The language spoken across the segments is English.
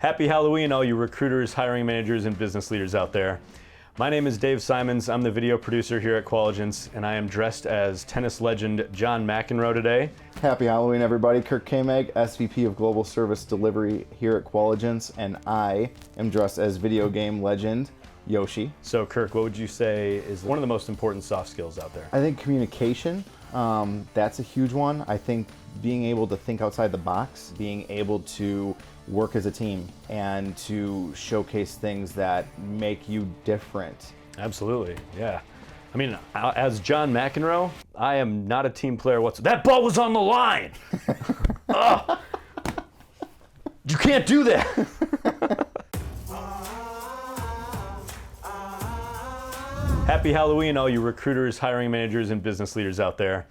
Happy Halloween, all you recruiters, hiring managers, and business leaders out there. My name is Dave Simons. I'm the video producer here at Qualligence, and I am dressed as tennis legend John McEnroe today. Happy Halloween, everybody. Kirk Kameg, SVP of Global Service Delivery here at Qualligence, and I am dressed as video game legend Yoshi. So Kirk, what would you say is one of the most important soft skills out there? I think communication, that's a huge one. I think being able to think outside the box, being able to work as a team and to showcase things that make you different. Absolutely, yeah. I mean, as John McEnroe, I am not a team player whatsoever. That ball was on the line! Ugh. You can't do that! Happy Halloween, all you recruiters, hiring managers, and business leaders out there.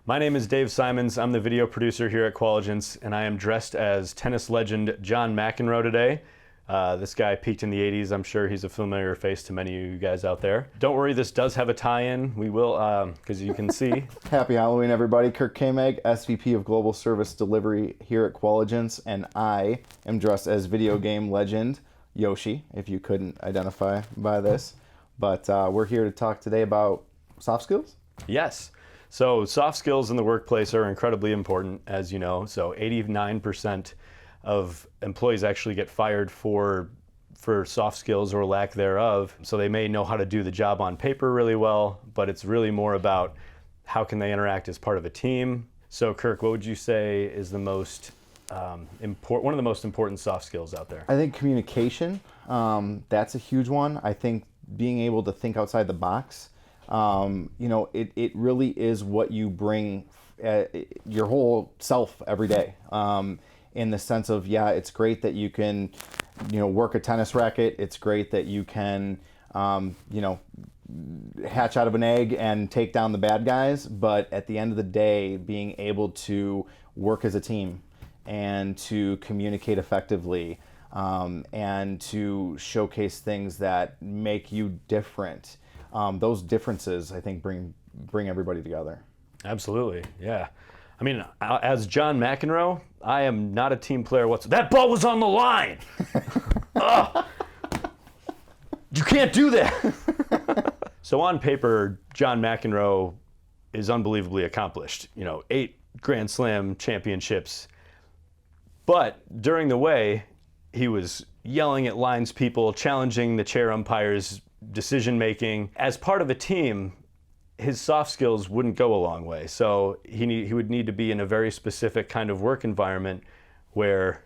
My name is Dave Simons. I'm the video producer here at Qualligence, and I am dressed as tennis legend John McEnroe today. This guy peaked in the 80s. I'm sure he's a familiar face to many of you guys out there. Don't worry, this does have a tie-in. We will, because you can see. Happy Halloween, everybody. Kirk Kameg, SVP of Global Service Delivery here at Qualligence, and I am dressed as video game legend Yoshi, if you couldn't identify by this. But we're here to talk today about soft skills. Yes. So soft skills in the workplace are incredibly important, as you know. So 89% of employees actually get fired for soft skills or lack thereof. So they may know how to do the job on paper really well, but it's really more about how can they interact as part of a team. So Kirk, what would you say is the most one of the most important soft skills out there? I think communication, that's a huge one. I think being able to think outside the box. It really is what you bring your whole self every day. In the sense of, yeah, it's great that you can, work a tennis racket. It's great that you can, hatch out of an egg and take down the bad guys. But at the end of the day, being able to work as a team and to communicate effectively and to showcase things that make you different. Those differences, I think, bring everybody together. Absolutely, yeah. I mean, as John McEnroe, I am not a team player whatsoever. That ball was on the line! Ugh. You can't do that! So on paper, John McEnroe is unbelievably accomplished. 8 Grand Slam championships. But during the way, he was yelling at lines people, challenging the chair umpires, decision making. As part of a team, his soft skills wouldn't go a long way. So he would need to be in a very specific kind of work environment where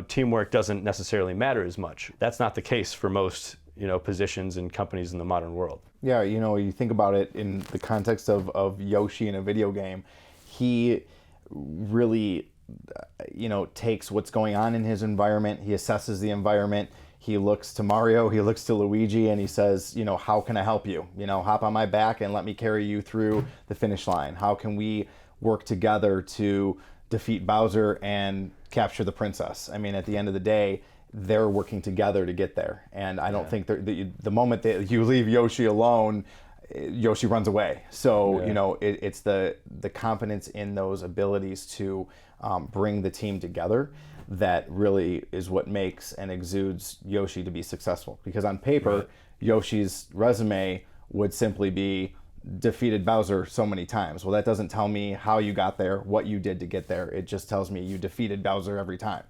teamwork doesn't necessarily matter as much. That's not the case for most positions and companies in the modern world. Yeah, you think about it in the context of Yoshi in a video game. He really takes what's going on in his environment. He assesses the environment. He looks to Mario, he looks to Luigi, and he says, how can I help you? Hop on my back and let me carry you through the finish line. How can we work together to defeat Bowser and capture the princess? I mean, at the end of the day, they're working together to get there. And I don't think the moment that you leave Yoshi alone, Yoshi runs away. So, it's the confidence in those abilities to bring the team together that really is what makes and exudes Yoshi to be successful. Because on paper, right, Yoshi's resume would simply be defeated Bowser so many times. Well, that doesn't tell me how you got there, what you did to get there. It just tells me you defeated Bowser every time.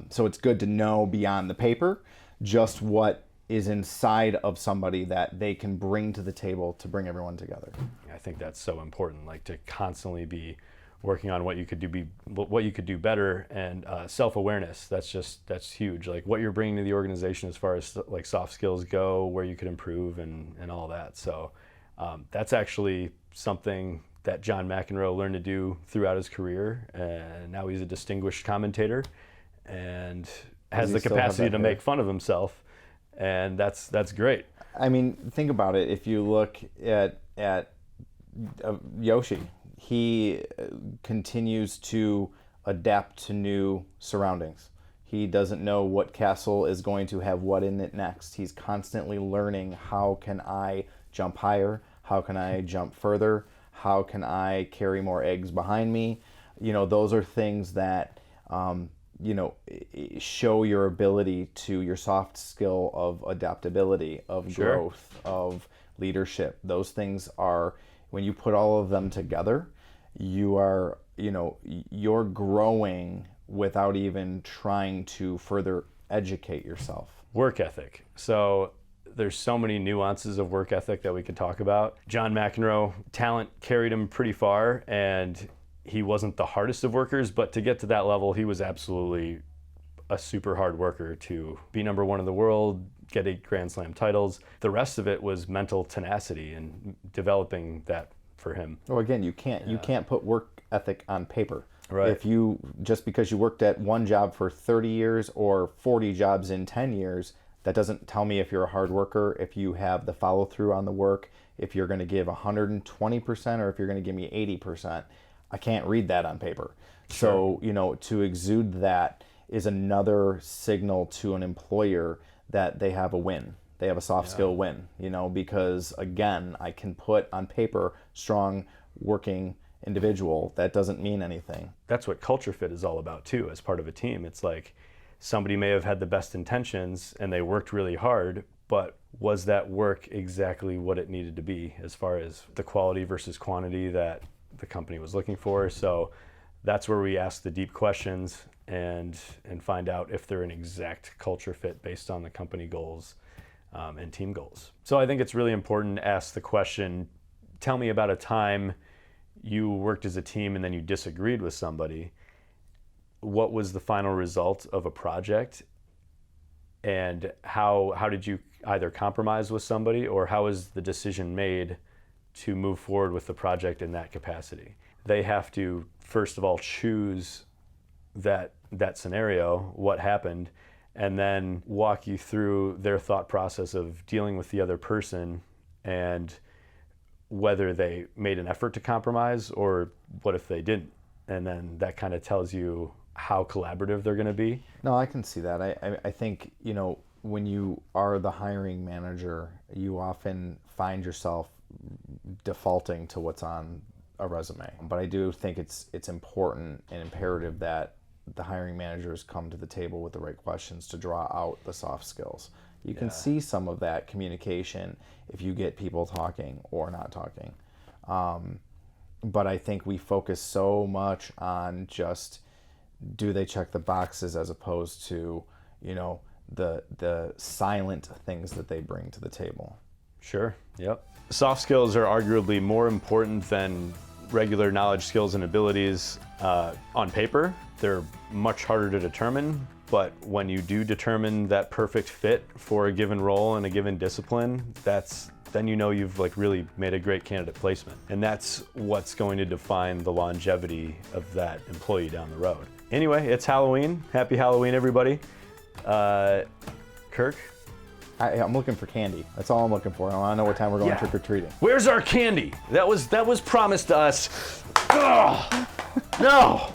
So it's good to know beyond the paper just what is inside of somebody that they can bring to the table to bring everyone together. I think that's so important, like to constantly be working on what you could do better, and self-awareness. That's huge. Like what you're bringing to the organization as far as like soft skills go, where you could improve, and all that. So that's actually something that John McEnroe learned to do throughout his career, and now he's a distinguished commentator and has the capacity to make fun of himself, and that's great. I mean, think about it. If you look at Yoshi, he continues to adapt to new surroundings. He doesn't know what castle is going to have what in it next. He's constantly learning, how can I jump higher? How can I jump further? How can I carry more eggs behind me? Those are things that show your ability to your soft skill of adaptability, of Sure. growth, of leadership. Those things are, when you put all of them together, you're growing without even trying to further educate yourself. Work ethic. So there's so many nuances of work ethic that we could talk about. John McEnroe, talent carried him pretty far, and he wasn't the hardest of workers, but to get to that level, he was absolutely a super hard worker to be number one in the world, get 8 Grand Slam titles. The rest of it was mental tenacity and developing that for him. Well, again, you can't put work ethic on paper. Right. If you, just because you worked at one job for 30 years or 40 jobs in 10 years, that doesn't tell me if you're a hard worker, if you have the follow through on the work, if you're going to give 120% or if you're going to give me 80%. I can't read that on paper. Sure. So, to exude that is another signal to an employer that they have a win. They have a soft skill win, because again, I can put on paper strong working individual. That doesn't mean anything. That's what culture fit is all about too, as part of a team. It's like somebody may have had the best intentions and they worked really hard, but was that work exactly what it needed to be as far as the quality versus quantity that the company was looking for? So that's where we ask the deep questions and find out if they're an exact culture fit based on the company goals and team goals. So I think it's really important to ask the question, tell me about a time you worked as a team and then you disagreed with somebody. What was the final result of a project? And how did you either compromise with somebody, or how was the decision made to move forward with the project in that capacity? They have to, first of all, choose that scenario, what happened, and then walk you through their thought process of dealing with the other person and whether they made an effort to compromise or what if they didn't. And then that kind of tells you how collaborative they're going to be. No, I can see that. I think, when you are the hiring manager, you often find yourself defaulting to what's on a resume. But I do think it's important and imperative that the hiring managers come to the table with the right questions to draw out the soft skills. You can see some of that communication if you get people talking or not talking. But I think we focus so much on just, do they check the boxes, as opposed to, the silent things that they bring to the table. Sure, yep. Soft skills are arguably more important than regular knowledge, skills, and abilities on paper. They're much harder to determine, but when you do determine that perfect fit for a given role and a given discipline, then you've really made a great candidate placement. And that's what's going to define the longevity of that employee down the road. Anyway, it's Halloween. Happy Halloween, everybody. Kirk? I'm looking for candy. That's all I'm looking for. I want to know what time we're going Yeah. trick-or-treating. Where's our candy? That was promised to us. Ugh. No!